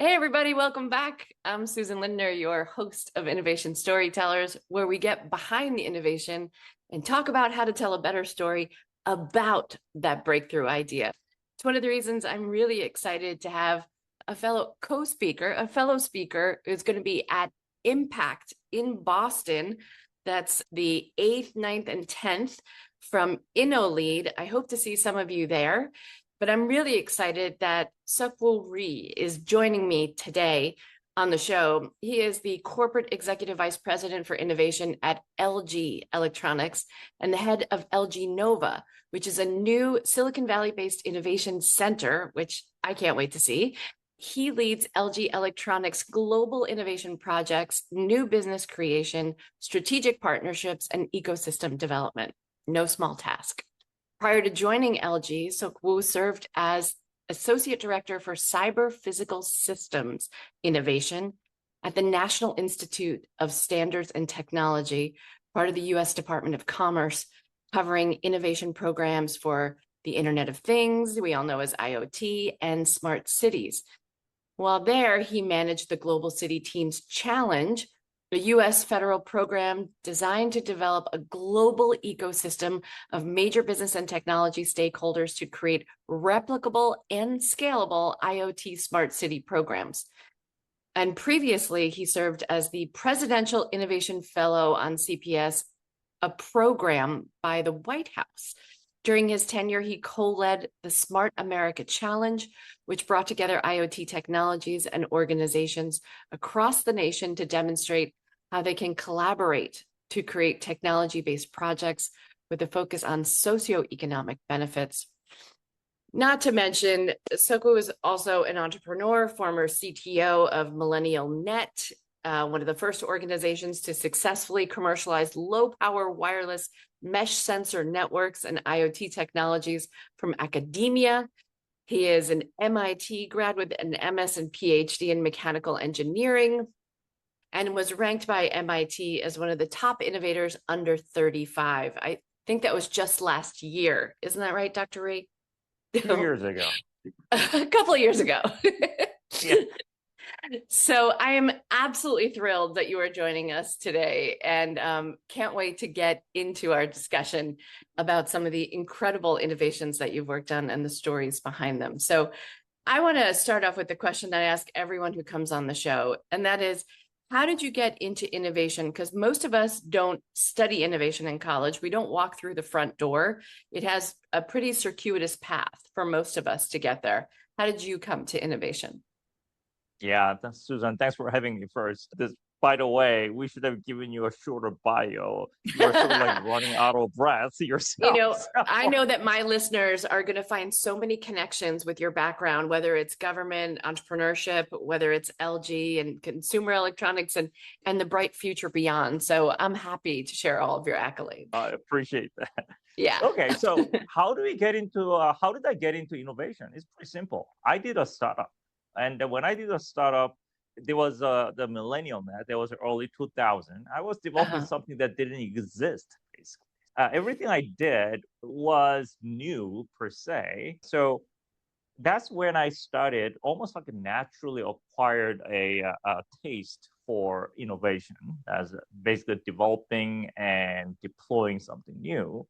Hey, everybody, welcome back. I'm Susan Lindner, your host of Innovation Storytellers, where we get behind the innovation and talk about how to tell a better story about that breakthrough idea. It's one of the reasons I'm really excited to have a fellow co-speaker, a fellow speaker who's going to be at Impact in Boston. That's the 8th, 9th, and 10th from InnoLead. I hope to see some of you there. But I'm really excited that Sokwoo Rhee is joining me today on the show. He is the Corporate Executive Vice President for Innovation at LG Electronics and the head of LG Nova, which is a new Silicon Valley-based innovation center, which I can't wait to see. He leads LG Electronics global innovation projects, new business creation, strategic partnerships, and ecosystem development. No small task. Prior to joining LG, Sokwoo served as Associate Director for Cyber Physical Systems Innovation at the National Institute of Standards and Technology, part of the U.S. Department of Commerce, covering innovation programs for the Internet of Things, we all know as IoT, and smart cities. While there, he managed the Global City Teams Challenge, a U.S. federal program designed to develop a global ecosystem of major business and technology stakeholders to create replicable and scalable IoT smart city programs. And previously, he served as the Presidential Innovation Fellow on CPS, a program by the White House. During his tenure, he co-led the Smart America Challenge, which brought together IoT technologies and organizations across the nation to demonstrate how they can collaborate to create technology-based projects with a focus on socioeconomic benefits. Not to mention, Sokwoo is also an entrepreneur, former CTO of Millennial Net, one of the first organizations to successfully commercialize low-power wireless mesh sensor networks and IoT technologies from academia. He is an MIT grad with an MS and PhD in mechanical engineering and was ranked by MIT as one of the top innovators under 35. I think that was just last year. Isn't that right, Dr. Rhee? 2 years ago. A couple of years ago. Yeah. So I am absolutely thrilled that you are joining us today and can't wait to get into our discussion about some of the incredible innovations that you've worked on and the stories behind them. So I want to start off with the question that I ask everyone who comes on the show, and that is, how did you get into innovation? Because most of us don't study innovation in college. We don't walk through the front door. It has a pretty circuitous path for most of us to get there. How did you come to innovation? Yeah, Susan, thanks for having me first. By the way, we should have given you a shorter bio. You are sort of like running out of breath yourself. I know that my listeners are going to find so many connections with your background, whether it's government, entrepreneurship, whether it's LG and consumer electronics and the bright future beyond. So I'm happy to share all of your accolades. I appreciate that. Yeah. Okay, so how did I get into innovation? It's pretty simple. I did a startup. And when I did a startup, there was the millennial net. There was early 2000. I was developing something that didn't exist, basically. Everything I did was new per se. So that's when I started, almost like a naturally acquired a taste for innovation, as basically developing and deploying something new.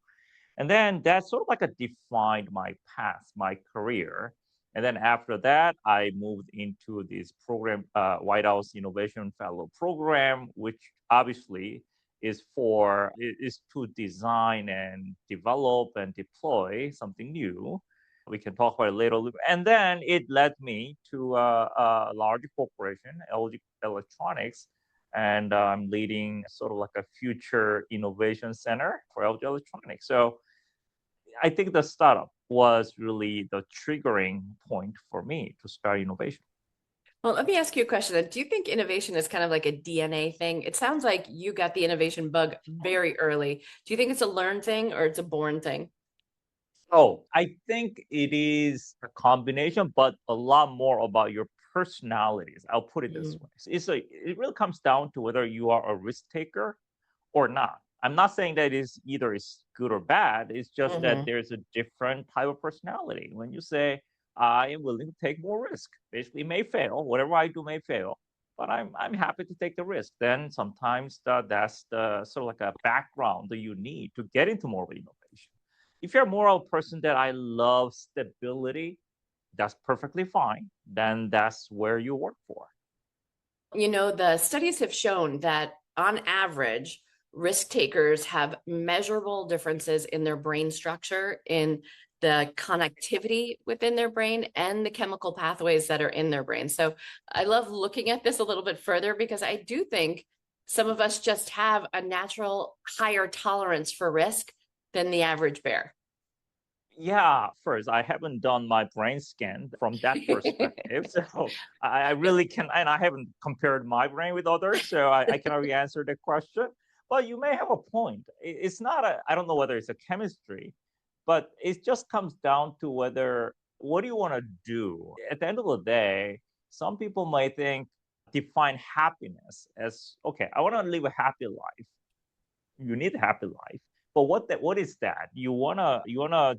And then that sort of like a defined my path, my career. And then after that, I moved into this program, White House Innovation Fellow Program, which obviously is to design and develop and deploy something new. We can talk about it later. And then it led me to a large corporation, LG Electronics, and I'm leading sort of like a future innovation center for LG Electronics. So I think the startup was really the triggering point for me to start innovation. Well, let me ask you a question then. Do you think innovation is kind of like a DNA thing? It sounds like you got the innovation bug very early. Do you think it's a learned thing or it's a born thing? Oh, I think it is a combination, but a lot more about your personalities. I'll put it this way. It really comes down to whether you are a risk taker or not. I'm not saying that either is good or bad. It's just that there's a different type of personality. When you say, I am willing to take more risk. Basically, it may fail. Whatever I do may fail, but I'm happy to take the risk. Then sometimes that's the sort of like a background that you need to get into more innovation. If you're more of a person that I love stability, that's perfectly fine. Then that's where you work for. The studies have shown that on average, risk takers have measurable differences in their brain structure, in the connectivity within their brain, and the chemical pathways that are in their brain. So I love looking at this a little bit further because I do think some of us just have a natural higher tolerance for risk than the average bear. Yeah, first, I haven't done my brain scan from that perspective. So I really can, and I haven't compared my brain with others, so I cannot really answer the question. But you may have a point. It's not I don't know whether it's a chemistry, but it just comes down to whether, what do you want to do? At the end of the day, some people might define happiness as, okay, I want to live a happy life. You need a happy life, but what is that? You wanna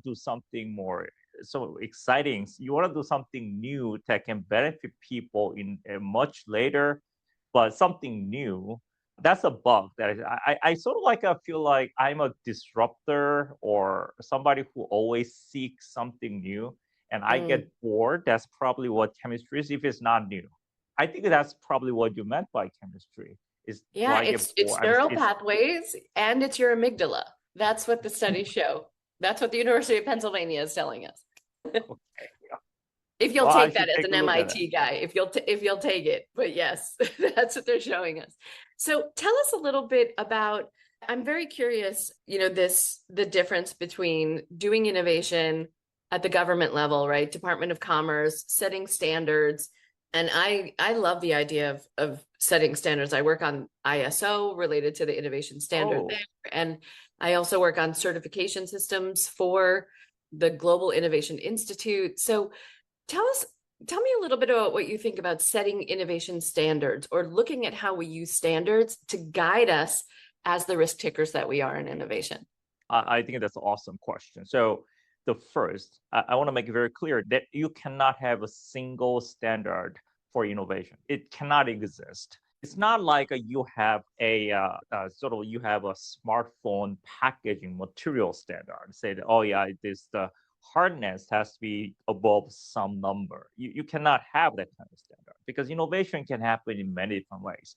do something more so exciting. You want to do something new that can benefit people in a much later, but something new. That's a bug that I sort of like. I feel like I'm a disruptor or somebody who always seeks something new, and I Mm. get bored. That's probably what chemistry is if it's not new. I think that's probably what you meant by chemistry. Is do Yeah, I get it's bored? neural It's pathways and it's your amygdala. That's what the studies show. That's what the University of Pennsylvania is telling us. okay. Yeah. If you'll Well, I take that should as take an a look at it. MIT guy, if you'll take it. But yes, that's what they're showing us. So tell us a little bit about, I'm very curious, the difference between doing innovation at the government level, right? Department of Commerce, setting standards. And I love the idea of setting standards. I work on ISO related to the innovation standard there. Oh, And I also work on certification systems for the Global Innovation Institute. So Tell us, tell me a little bit about what you think about setting innovation standards or looking at how we use standards to guide us as the risk takers that we are in innovation. I think that's an awesome question. So the first, I want to make it very clear that you cannot have a single standard for innovation. It cannot exist. It's not like you have you have a smartphone packaging material standard. Say that, oh yeah, this the hardness has to be above some number. You cannot have that kind of standard because innovation can happen in many different ways.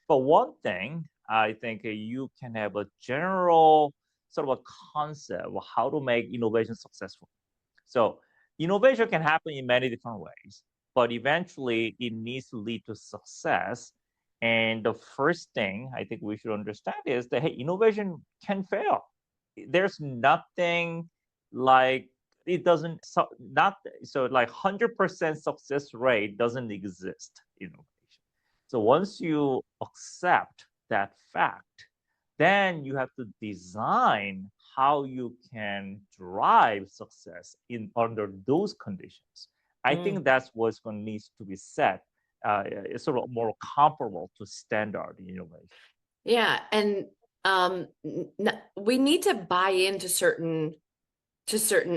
But one thing I think you can have a general sort of a concept of how to make innovation successful. So innovation can happen in many different ways, but eventually it needs to lead to success. And the first thing I think we should understand is that, hey, innovation can fail. There's nothing like it doesn't so not so like 100% success rate doesn't exist in innovation. So once you accept that fact, then you have to design how you can drive success in under those conditions. I think Mm. that's what's going to need to be set. It's sort of more comparable to standard innovation. Yeah, and we need to buy into certain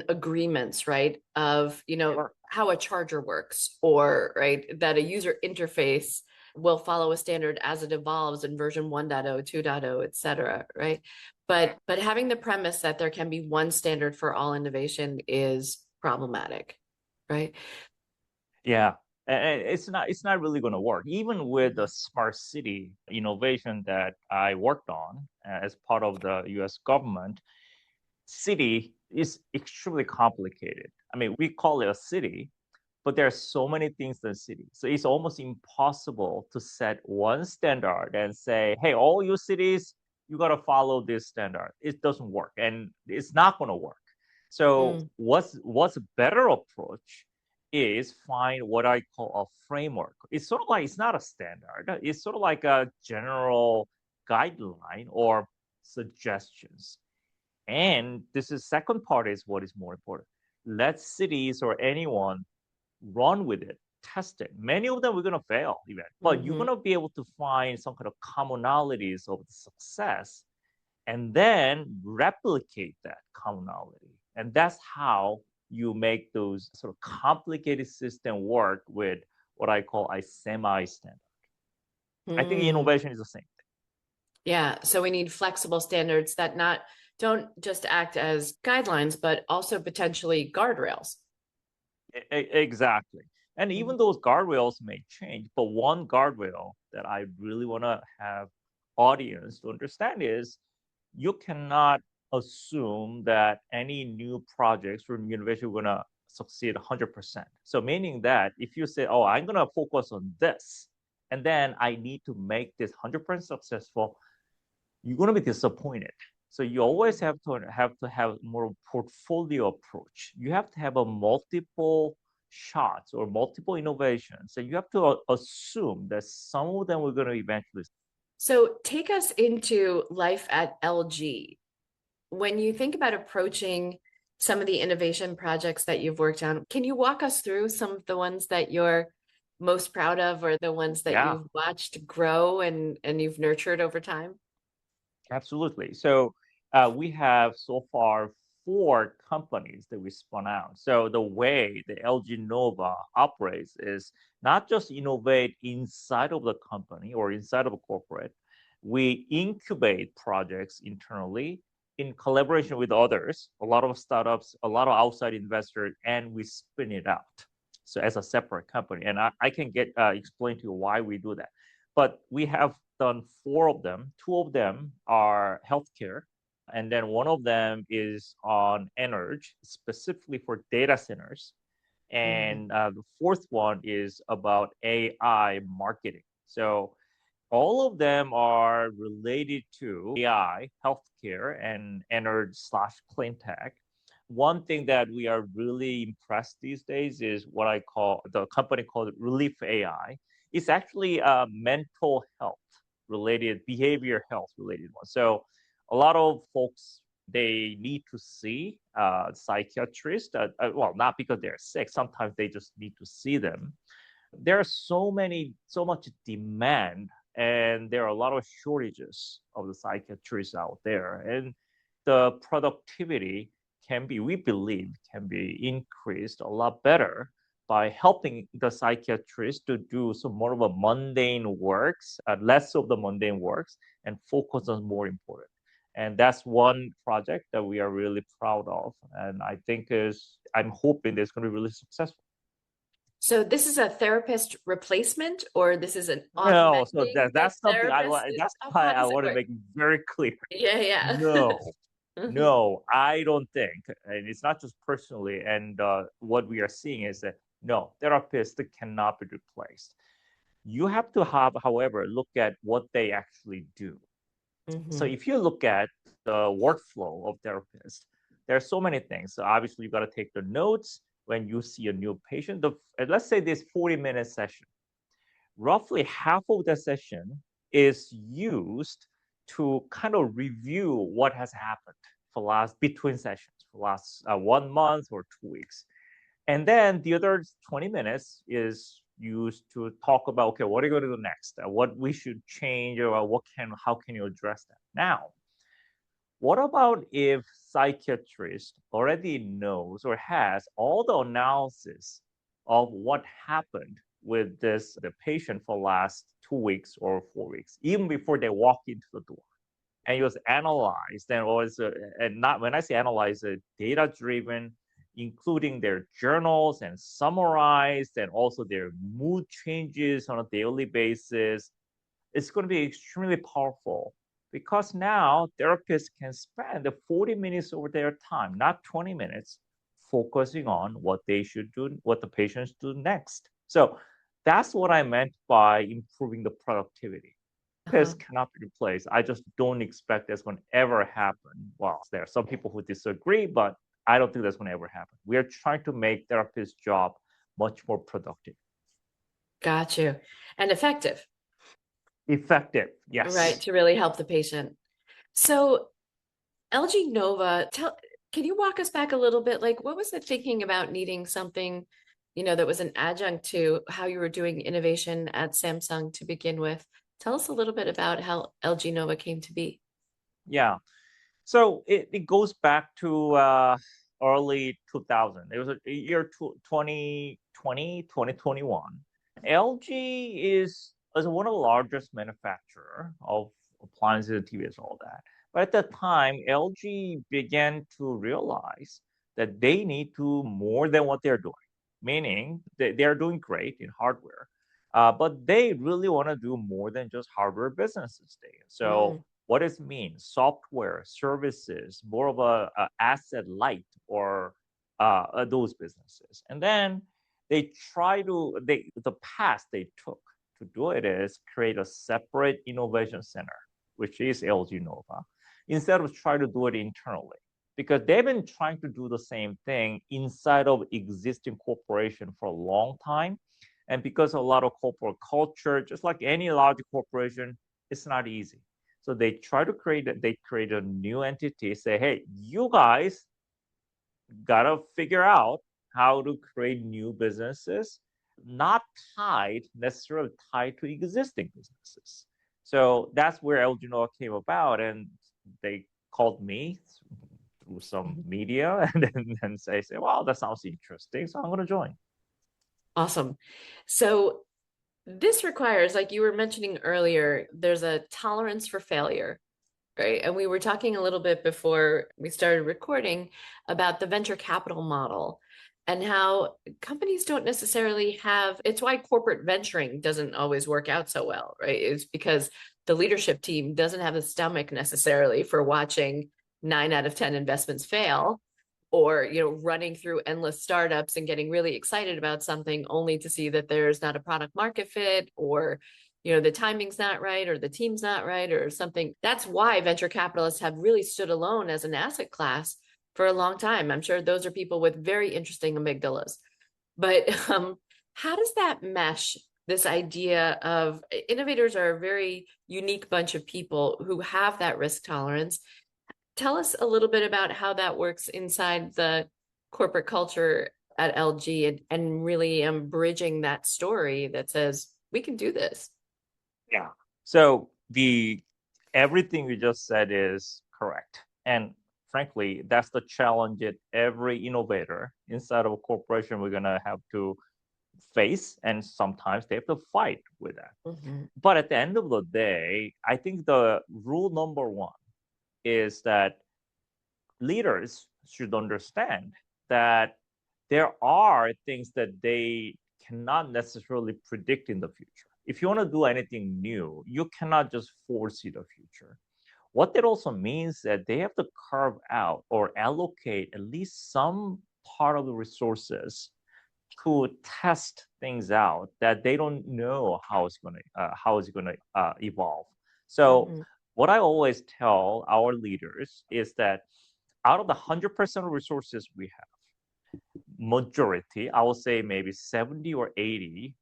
agreements, right? Of, Sure. how a charger works, or right, that a user interface will follow a standard as it evolves in version 1.0, 2.0, et cetera, right? But having the premise that there can be one standard for all innovation is problematic, right? Yeah, and it's not really going to work. Even with the Mhm. smart city innovation that I worked on as part of the U.S. government, city is extremely complicated. I mean, we call it a city, but there are so many things in the city. So it's almost impossible to set one standard and say, hey, all you cities, you got to follow this standard. It doesn't work and it's not going to work. So Mm. what's a better approach is find what I call a framework. It's sort of like it's not a standard. It's sort of like a general guideline or suggestions. And this is second part is what is more important. Let cities or anyone run with it, test it. Many of them we're going to fail even, but you're Mhm. going to be able to find some kind of commonalities of success and then replicate that commonality. And that's how you make those sort of complicated system work with what I call a semi-standard. I think Mm, innovation is the same yeah. So we need flexible standards that not don't just act as guidelines, but also potentially guardrails. thing. Exactly. And Mhm. even those guardrails may change, but one guardrail that I really want to have audience to understand is you cannot assume that any new projects from university are going to succeed 100%. So meaning that if you say, oh, I'm going to focus on this, and then I need to make this 100% successful, you're going to be disappointed. So you always have more portfolio approach. You have to have a multiple shots or multiple innovations. So you have to assume that some of them are going to eventually. So take us into life at LG. When you think about approaching some of the innovation projects that you've worked on, can you walk us through some of the ones that you're most proud of or the ones that Yeah, you've watched grow and you've nurtured over time? absolutely. So we have so far four companies that we spun out. So the way the LG Nova operates is not just innovate inside of the company or inside of a corporate. We incubate projects internally in collaboration with others, a lot of startups, a lot of outside investors, and we spin it out. So as a separate company, and I can get explain to you why we do that. But we have done four of them. Two of them are healthcare, and then one of them is on energy, specifically for data centers. Mm, And the fourth one is about AI marketing. So all of them are related to AI, healthcare, and energy slash clean tech. One thing that we are really impressed these days is what I call the company called Relief AI. It's actually a mental health related, behavior health related one. So a lot of folks they need to see psychiatrists. Well, not because they're sick. Sometimes they just need to see them. There are so much demand, and there are a lot of shortages of the psychiatrists out there, and the productivity we believe can be increased a lot better by helping the psychiatrist to do some more of a mundane works, less of the mundane works, and focus on more important. And that's one project that we are really proud of, and I think is I'm hoping that it's going to be really successful. so this is a therapist replacement, or this is an No, so augmenting the that's something I therapist? want. That's why How I does it want to work? make it very clear. Yeah, yeah. No, no, I don't think, and it's not just personally. And what we are seeing is that no, therapists cannot be replaced. You have to have, however, look at what they actually do. So Hmm. if you look at the workflow of therapists, there are so many things. So obviously, you got to take the notes when you see a new patient. Let's say this 40-minute session, roughly half of the session is used to kind of review what has happened for last between sessions for last 1 month or 2 weeks, and then the other 20 minutes is used to talk about okay, what are you going to do next, what we should change, or how can you address that now. What about if psychiatrist already knows or has all the analysis of what happened with the patient for last 2 weeks or 4 weeks, even before they walk into the door, and it was analyzed and was and not when I say analyzed, data driven, including their journals and summarized, and also their mood changes on a daily basis. It's going to be extremely powerful because now therapists can spend the 40 minutes of their time, not 20 minutes, focusing on what they should do, what the patients do next. So that's what I meant by improving the productivity. Uh-huh. Therapists cannot be replaced. I just don't expect that's going to ever happen. Well, there are some people who disagree, but I don't think that's going to ever happen. We are trying to make therapists' job much more productive, Got you. And effective, effective. right? Yes. To really help the patient. So LG Nova, can you walk us back a little bit? Like, what was the thinking about needing something, that was an adjunct to how you were doing innovation at Samsung to begin with? Tell us a little bit about how LG Nova came to be. Yeah. So it goes back to early 2000. It was a year 2020, 2021. LG is one of the largest manufacturer of appliances, TVs, all that. But at that time, LG began to realize that they need to more than what they're doing, meaning they're doing great in hardware, but they really want to do more than just hardware businesses. So Mm, what does it mean? Software, services, more of a asset light or those businesses. And then the path they took to do it is create a separate innovation center, which is LG Nova, instead of trying to do it internally. Because they've been trying to do the same thing inside of existing corporation for a long time. And because a lot of corporate culture, just like any large corporation, it's not easy. So they create a new entity, say, hey, you guys gotta figure out how to create new businesses, not necessarily tied to existing businesses. So that's where Elginor came about, and they called me through some mhm. media, and then say, "Well, that sounds interesting, so I'm going to join." Awesome. So this requires, like you were mentioning earlier, there's a tolerance for failure, right? And we were talking a little bit before we started recording about the venture capital model and how companies don't necessarily have, it's why corporate venturing doesn't always work out so well, right? It's because the leadership team doesn't have the stomach necessarily for watching 9 out of 10 investments fail, or running through endless startups and getting really excited about something only to see that there's not a product market fit, or the timing's not right, or the team's not right, or something. That's why venture capitalists have really stood alone as an asset class for a long time. I'm sure those are people with very interesting amygdalas. But how does that mesh, this idea of innovators are a very unique bunch of people who have that risk tolerance? Tell us a little bit about how that works inside the corporate culture at LG, and really bridging that story that says we can do this. Yeah. So the everything you just said is correct. And frankly, that's the challenge that every innovator inside of a corporation we're gonna have to face, and sometimes they have to fight with that. Mhm. But at the end of the day, I think the rule number one is that leaders should understand that there are things that they cannot necessarily predict in the future. If you want to do anything new, you cannot just foresee the future. What that also means that they have to carve out or allocate at least some part of the resources to test things out that they don't know how it's going to evolve. So Mhm. what I always tell our leaders is that out of the 100% of resources we have, majority, I will say maybe 70 or 80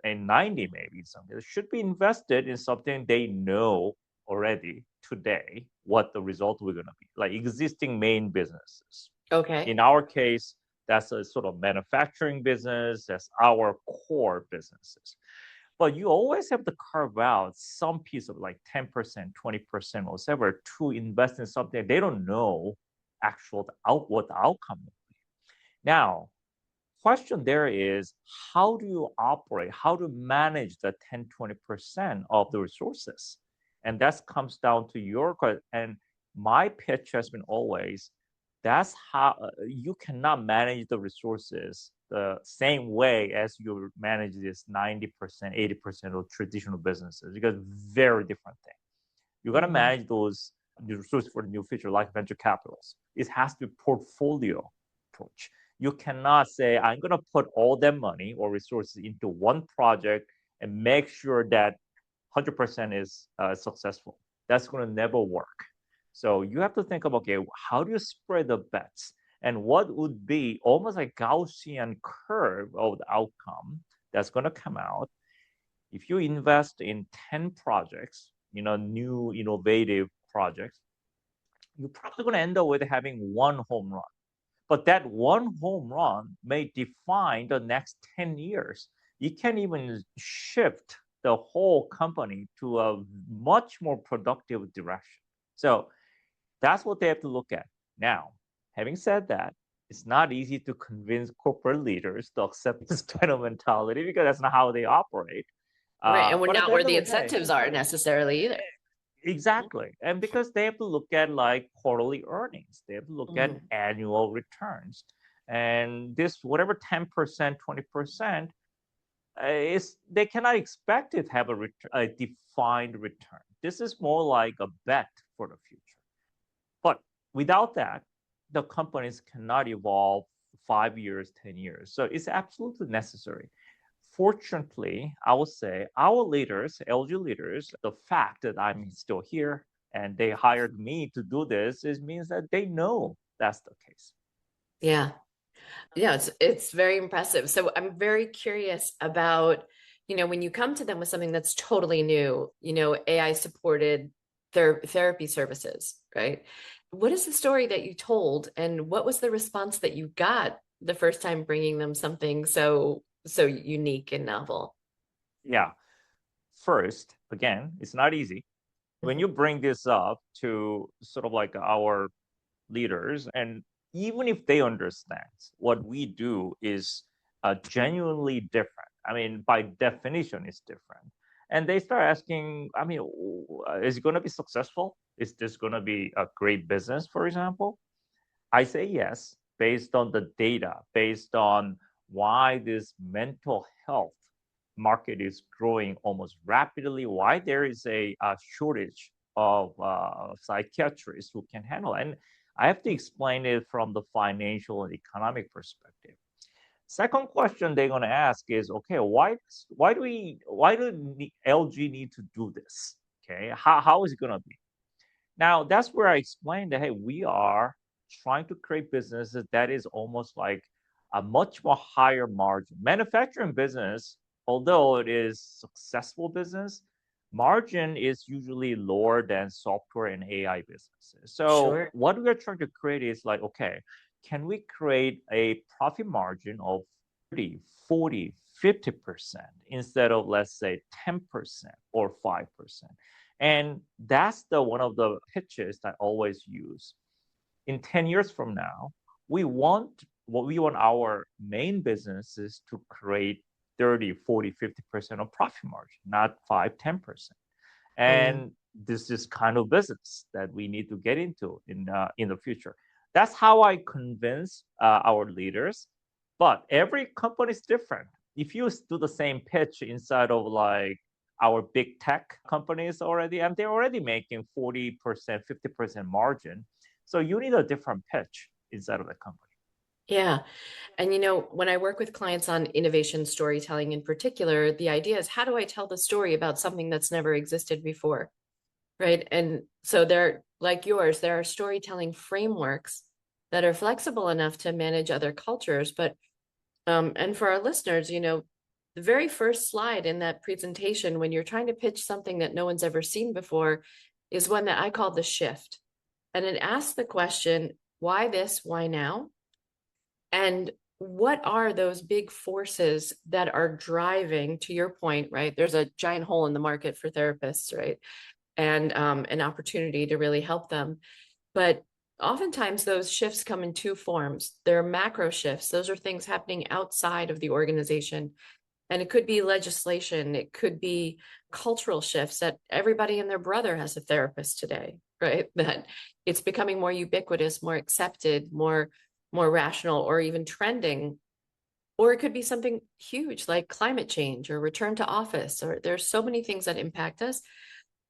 and 90 maybe something, should be invested in something they know already today what the result we're going to be, like existing main businesses. Okay. In our case, that's a sort of manufacturing business, that's our core businesses. But you always have to carve out some piece of like 10%, 20%, or whatever to invest in something they don't know what the outcome will be. Now, question there is how do you operate, how to manage the 10, 20% of the resources? And that comes down to your question. And my pitch has been always that's how you cannot manage the resources the same way as you manage this 90%, 80% of traditional businesses, because very different thing. You got to Mhm. manage those resources for the new future, like venture capitals. It has to be portfolio approach. You cannot say, I'm going to put all that money or resources into one project and make sure that 100% is successful. That's going to never work. So you have to think about, okay, how do you spread the bets? And what would be almost like Gaussian curve of the outcome that's going to come out if you invest in 10 projects, new innovative projects, you're probably going to end up with having one home run. But that one home run may define the next 10 years. It can even shift the whole company to a much more productive direction. So that's what they have to look at. Now, having said that, It's not easy to convince corporate leaders to accept this kind of mentality because that's not how they operate. Right. And we're But at not the where end of the the day, incentives are necessarily either. exactly. And because they have to look at like quarterly earnings, they have to look at Mhm. annual returns. And this, whatever 10%, 20%, is they cannot expect it to have a defined return. This is more like a bet for the future. But without that, the companies cannot evolve 5 years, 10 years. So it's absolutely necessary. Fortunately, I would say our leaders, LG leaders, the fact that I'm still here and they hired me to do this is means that they know that's the case. Yeah. Yeah, it's very impressive. So I'm very curious about, when you come to them with something that's totally new, AI supported therapy services, right? What is the story that you told, and what was the response that you got the first time bringing them something so unique and novel? Yeah. First, again, it's not easy. When Mhm. you bring this up to sort of like our leaders, and even if they understand what we do is genuinely different, I mean, by definition, it's different. And they start asking, I mean, is it going to be successful? Is this going to be a great business, for example? I say yes, based on the data, based on why this mental health market is growing almost rapidly, why there is a shortage of psychiatrists who can handle it. And I have to explain it from the financial and economic perspective. Second question they're going to ask is, okay, why do LG need to do this? Okay, how is it going to be? Now, that's where I explained that, hey, we are trying to create businesses that is almost like a much more higher margin. Manufacturing business, although it is successful business, margin is usually lower than software and AI businesses. So Sure. what we're trying to create is like, okay, can we create a profit margin of 30, 40, 50% instead of, let's say, 10% or 5%? And that's the one of the pitches that I always use. In 10 years from now, we want our main businesses to create 30, 40, 50% of profit margin, not 5, 10%. Mm. And this is kind of business that we need to get into in the future. That's how I convince our leaders. But every company is different. If you do the same pitch inside of like our big tech companies already, and they're already making 40%, 50% margin. So you need a different pitch inside of the company. Yeah. And when I work with clients on innovation storytelling in particular, the idea is, how do I tell the story about something that's never existed before? Right. And so there, like yours, there are storytelling frameworks that are flexible enough to manage other cultures. But and for our listeners, the very first slide in that presentation, when you're trying to pitch something that no one's ever seen before, is one that I call the shift. And it asks the question, why this, why now? And what are those big forces that are driving, to your point, right? There's a giant hole in the market for therapists, right? And an opportunity to really help them. But oftentimes those shifts come in two forms. There are macro shifts. Those are things happening outside of the organization. And it could be legislation, it could be cultural shifts that everybody and their brother has a therapist today, right? That it's becoming more ubiquitous, more accepted, more rational, or even trending. Or it could be something huge like climate change or return to office, or there's so many things that impact us.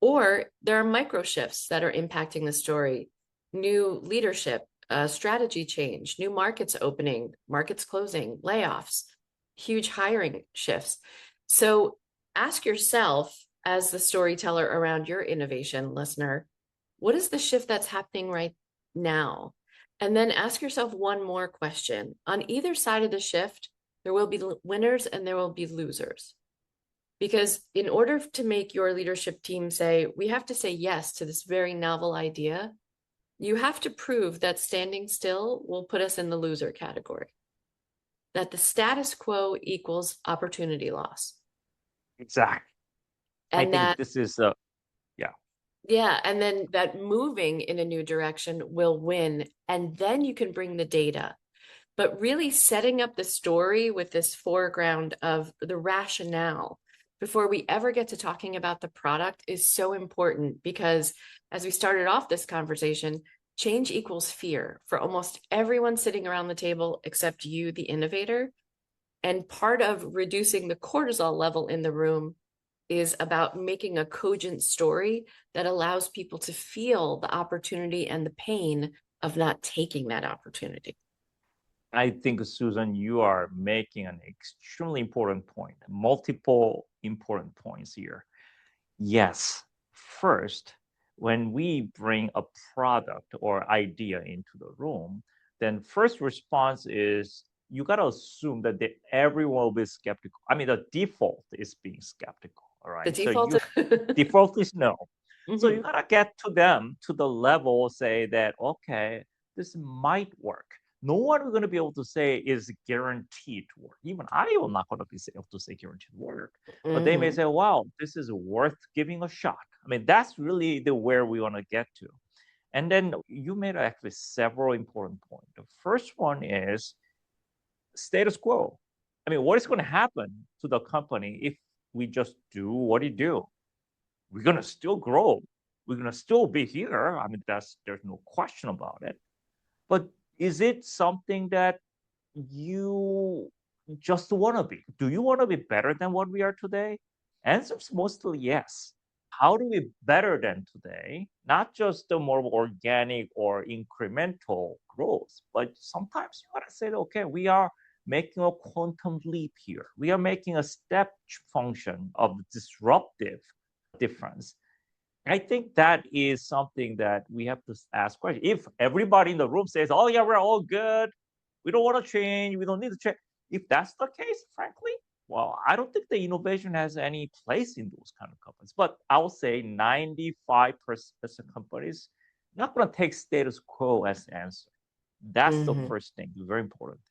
Or there are micro shifts that are impacting the story, new leadership, strategy change, new markets opening, markets closing, layoffs, huge hiring shifts. So ask yourself, as the storyteller around your innovation listener, what is the shift that's happening right now? And then ask yourself one more question. On either side of the shift, there will be winners and there will be losers. Because in order to make your leadership team say, we have to say yes to this very novel idea, you have to prove that standing still will put us in the loser category, that the status quo equals opportunity loss. Exactly. I And think that, this is yeah. yeah, and then that moving in a new direction will win. And then you can bring the data. but really setting up the story with this foreground of the rationale before we ever get to talking about the product is so important because as we started off this conversation, change equals fear for almost everyone sitting around the table except you, the innovator. And part of reducing the cortisol level in the room is about making a cogent story that allows people to feel the opportunity and the pain of not taking that opportunity. I think, Susan, you are making an extremely important point, multiple important points here. Yes, first, when we bring a product or idea into the room, then first response is you got to assume that everyone will be skeptical. I mean, the default is being skeptical. All The right. So default. you default is no. So you Mhm. got to get to them to the level, say that, okay, this might work. No one is going to be able to say is guaranteed to work. Even I am not going to be able to say guaranteed work. But they may Mhm. say, wow, this is worth giving a shot. I mean, that's really the where we want to get to. And then you made actually several important points. The first one is status quo. I mean, what is going to happen to the company if we just do what you do? We're going to still grow. We're going to still be here. I mean, there's no question about it. But is it something that you just want to be? Do you want to be better than what we are today? Answer is mostly yes. How do we better than today? Not just the more organic or incremental growth, but sometimes you gotta say, okay, we are making a quantum leap here. We are making a step function of disruptive difference. I think that is something that we have to ask questions. If everybody in the room says, "Oh yeah, we're all good. We don't want to change. We don't need to change." If that's the case, frankly, well, I don't think the innovation has any place in those kind of companies. But I will say 95% of companies not going to take status quo as the answer. That's the Mhm. first thing, very important.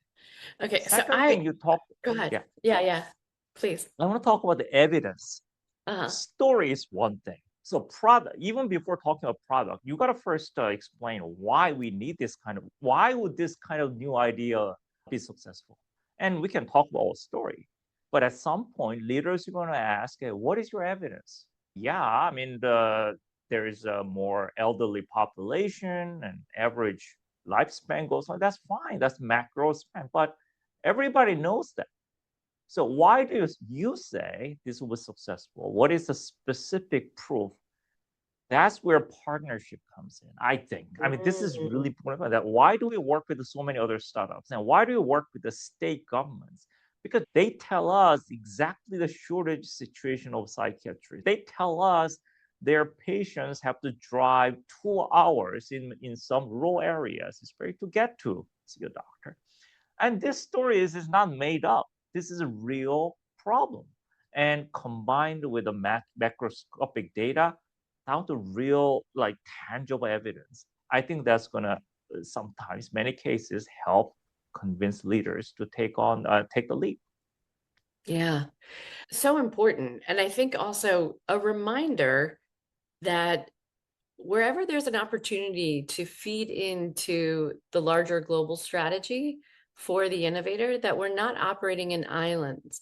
Okay, so Second thing you talk, go ahead. yeah, Yeah, yeah. Please. I want to talk about the evidence. Uh-huh. Story is one thing. So product, even before talking about product, you got to first explain why we need this kind of, why would this kind of new idea be successful? And we can talk about a story. But at some point, leaders are going to ask, hey, what is your evidence? Yeah, I mean, there is a more elderly population and average lifespan goes on. That's fine. That's macro span. But everybody knows that. So why do you say this was successful? What is the specific proof? That's where partnership comes in, I think. I mean, this is really Mm. important. That why do we work with so many other startups? And why do we work with the state governments? Because they tell us exactly the shortage situation of psychiatry. They tell us their patients have to drive 2 hours in some rural areas, especially to get to see a doctor. And this story is not made up. This is a real problem. And combined with the macroscopic data, down to real, like tangible evidence, I think that's going to sometimes, many cases, help convince leaders to take the leap. Yeah, so important. And I think also a reminder that wherever there's an opportunity to feed into the larger global strategy for the innovator, that we're not operating in islands.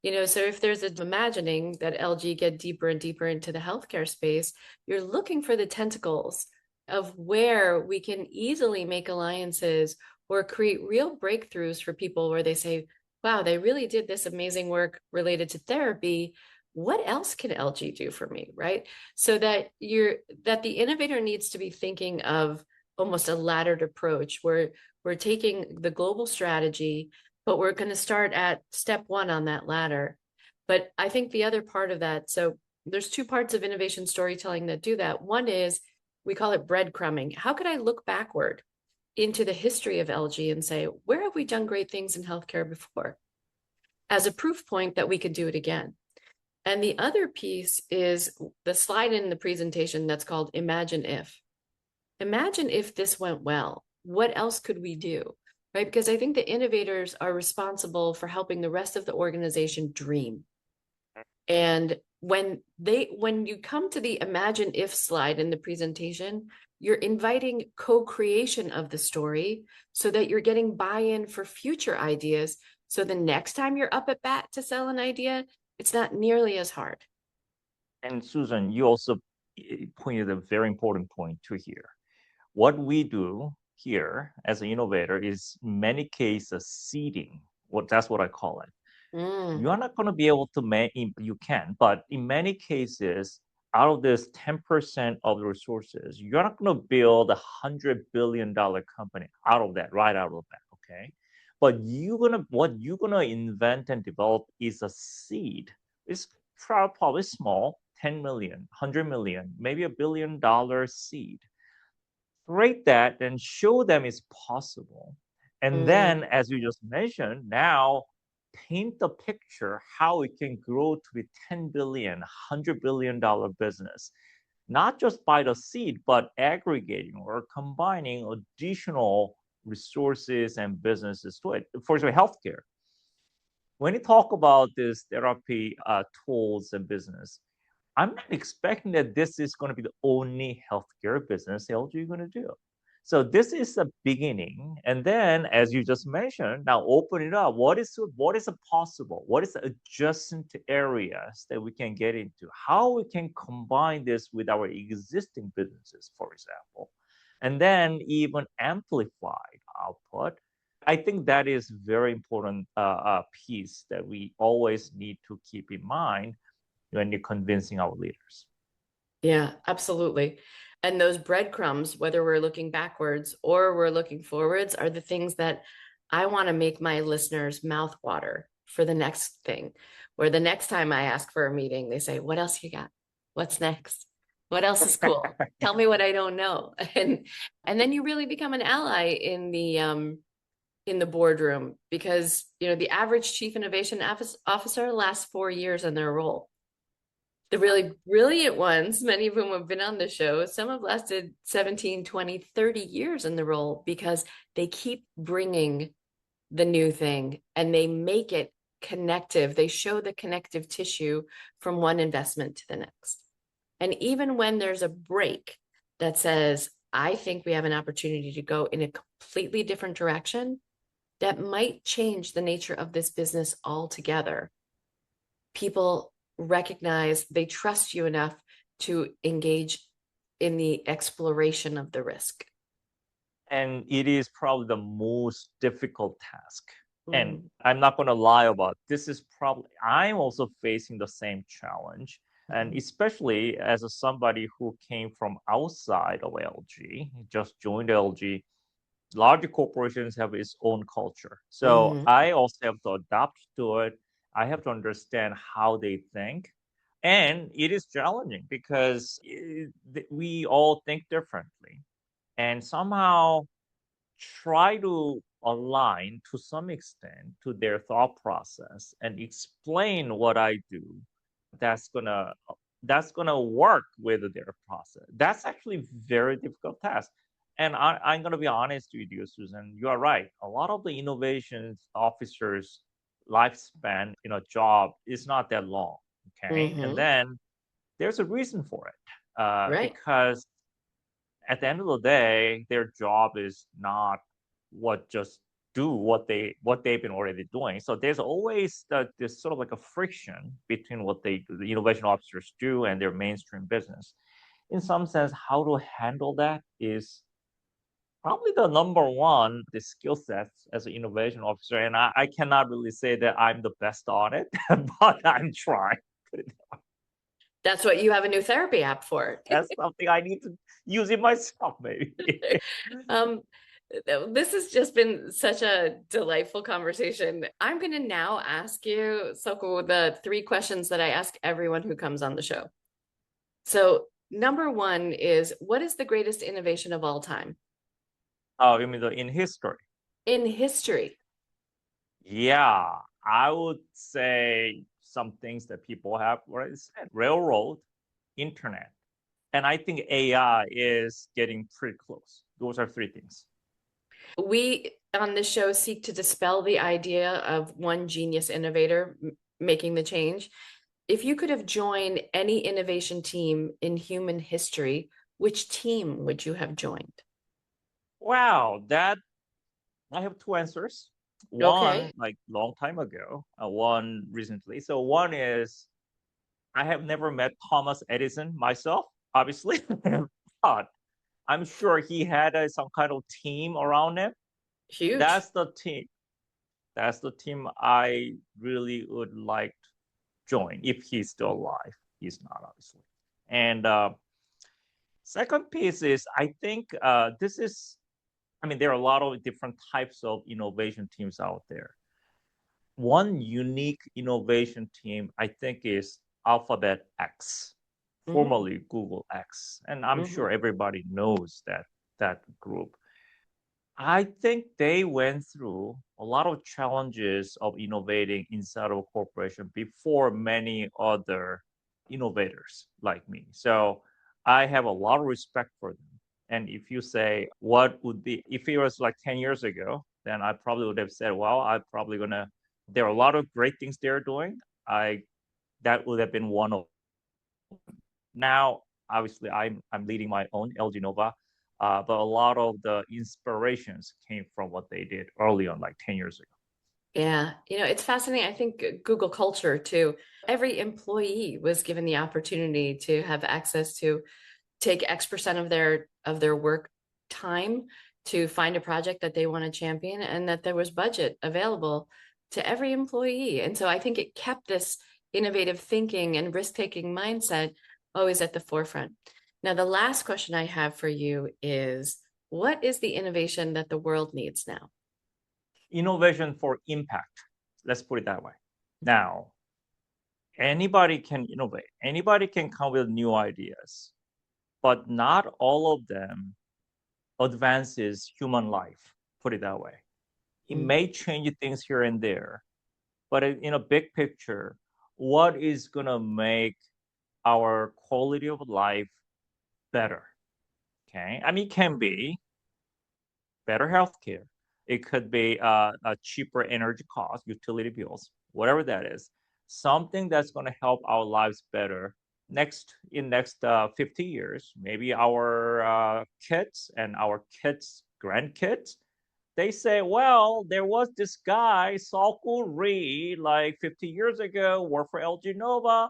So if there's an imagining that LG get deeper and deeper into the healthcare space, you're looking for the tentacles of where we can easily make alliances or create real breakthroughs for people where they say, wow, they really did this amazing work related to therapy. What else can LG do for me? Right. So that the innovator needs to be thinking of almost a laddered approach where we're taking the global strategy, but we're going to start at step one on that ladder. But I think the other part of that, so there's two parts of innovation storytelling that do that. One is we call it breadcrumbing. How could I look backward into the history of LG and say, where have we done great things in healthcare before? As a proof point that we could do it again. And the other piece is the slide in the presentation that's called Imagine If. Imagine if this went well. What else could we do? Right? Because I think the innovators are responsible for helping the rest of the organization dream. And when you come to the imagine if slide in the presentation, you're inviting co-creation of the story so that you're getting buy-in for future ideas. So the next time you're up at bat to sell an idea, it's not nearly as hard. And Susan, you also pointed a very important point to here. What we do here as an innovator is many cases seeding. That's what I call it. Mm, You're not going to be able to make, you can, but in many cases, out of this 10% of the resources, you're not going to build $100 billion company out of that, right out of that, okay? But what you're gonna invent and develop is a seed. It's probably small, 10 million, 100 million, maybe $1 billion seed. Create that and show them it's possible. And mm, then, as you just mentioned, now paint the picture how it can grow to be 10 billion, $100 billion business, not just by the seed, but aggregating or combining additional resources and businesses to it. For example, healthcare. When you talk about this therapy tools and business, I'm not expecting that this is going to be the only healthcare business LG is going to do. So this is a beginning, and then, as you just mentioned, now open it up. What is a possible? What is the adjacent areas that we can get into? How we can combine this with our existing businesses, for example, and then even amplify output. I think that is very important piece that we always need to keep in mind when you're convincing our leaders. yeah, absolutely. And those breadcrumbs, whether we're looking backwards or we're looking forwards, are the things that I want to make my listeners mouth water for the next thing. Where the next time I ask for a meeting, they say, "What else you got? What's next? What else is cool? Tell me what I don't know." And then you really become an ally in the boardroom because the average chief innovation officer lasts 4 years in their role. The really brilliant ones, many of whom have been on the show, some have lasted 17, 20, 30 years in the role because they keep bringing the new thing and they make it connective. They show the connective tissue from one investment to the next. And even when there's a break that says, I think we have an opportunity to go in a completely different direction, that might change the nature of this business altogether. People recognize they trust you enough to engage in the exploration of the risk. And it is probably the most difficult task. And Mm, I'm not going to lie about this is probably I'm also facing the same challenge. And mhm, especially as somebody who came from outside of LG, just joined LG, larger corporations have its own culture. So mhm, I also have to adapt to it. I have to understand how they think. And it is challenging because we all think differently. And somehow try to align to some extent to their thought process and explain what I do that's gonna that's gonna work with their process. That's actually very difficult task. And I'm gonna be honest with you, Susan. You are right. A lot of the innovations officers' lifespan in a job is not that long. Okay, and mhm. then there's a reason for it Right. because at the end of the day, their job is not what just do what they've been already doing. So there's always this sort of like a friction between what the innovation officers do and their mainstream business. In some sense, how to handle that is probably the number one the skill sets as an innovation officer. And I cannot really say that I'm the best on it, but I'm trying. That's what you have a new therapy app for. That's something I need to use it myself, maybe. um, this has just been such a delightful conversation. I'm going to now ask you, Sokwoo, the three questions that I ask everyone who comes on the show. So, number one is, what is the greatest innovation of all time Oh, you mean in history? in history? Yeah, I would say some things that people have already said. Railroad, internet, and I think AI is getting pretty close. Those are three things. We on this show seek to dispel the idea of one genius innovator making the change. If you could have joined any innovation team in human history, which team would you have joined? Wow, that I have two answers. Okay, One, like long time ago, one recently. So one is I have never met Thomas Edison myself, obviously, but I'm sure he had some kind of team around him. huge. That's the team. That's the team I really would like to join if he's still alive. He's not, obviously. And second piece is I think this is, I mean, there are a lot of different types of innovation teams out there. One unique innovation team, I think, is Alphabet X, Hmm. formerly Google X. And I'm Hmm. sure everybody knows that group. I think they went through a lot of challenges of innovating inside of a corporation before many other innovators like me. So I have a lot of respect for them. And if you say what would be, if it was like 10 years ago, then I probably would have said, well, I'm probably gonna, there are a lot of great things they're doing. That would have been one of now. Obviously I'm leading my own LG Nova, but a lot of the inspirations came from what they did early on, like 10 years ago. Yeah, it's fascinating. I think Google culture too. Every employee was given the opportunity to have access to take X% of their work time to find a project that they want to champion, and that there was budget available to every employee. And so I think it kept this innovative thinking and risk-taking mindset always at the forefront. Now, the last question I have for you is, what is the innovation that the world needs now? Innovation for impact, let's put it that way. Now, anybody can innovate, anybody can come with new ideas, but not all of them advances human life, put it that way. It Mm. may change things here and there, but in a big picture, what is going to make our quality of life better? Okay. I mean, it can be better healthcare. It could be a cheaper energy cost, utility bills, whatever that is. Something that's going to help our lives better next 50 years. Maybe our kids and our kids' grandkids. They say, well, there was this guy, Sokwoo Rhee, like 50 years ago, worked for LG Nova.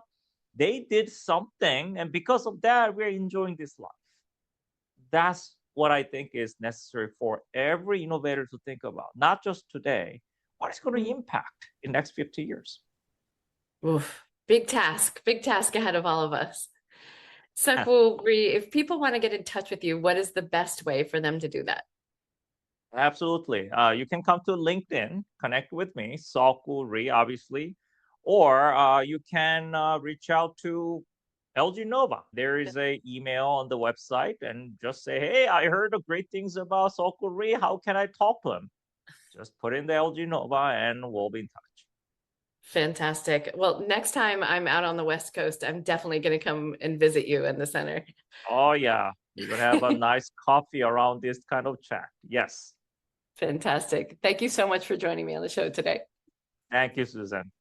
They did something, and because of that, we're enjoying this life. That's what I think is necessary for every innovator to think about, not just today, what is going to Mm. impact in the next 50 years. Oof. Big task ahead of all of us. Sokwoo Rhee, if people want to get in touch with you, what is the best way for them to do that? Absolutely. You can come to LinkedIn, connect with me, Sokwoo Rhee, obviously, or you can reach out to LG Nova. There is a email on the website and just say, hey, I heard of great things about Sokwoo Rhee. How can I talk to him? Just put in the LG Nova and we'll be in touch. Fantastic. Well, next time I'm out on the West Coast, I'm definitely going to come and visit you in the center. Oh, yeah. We're going to have a nice coffee around this kind of chat. Yes. Fantastic. Thank you so much for joining me on the show today. Thank you, Susan.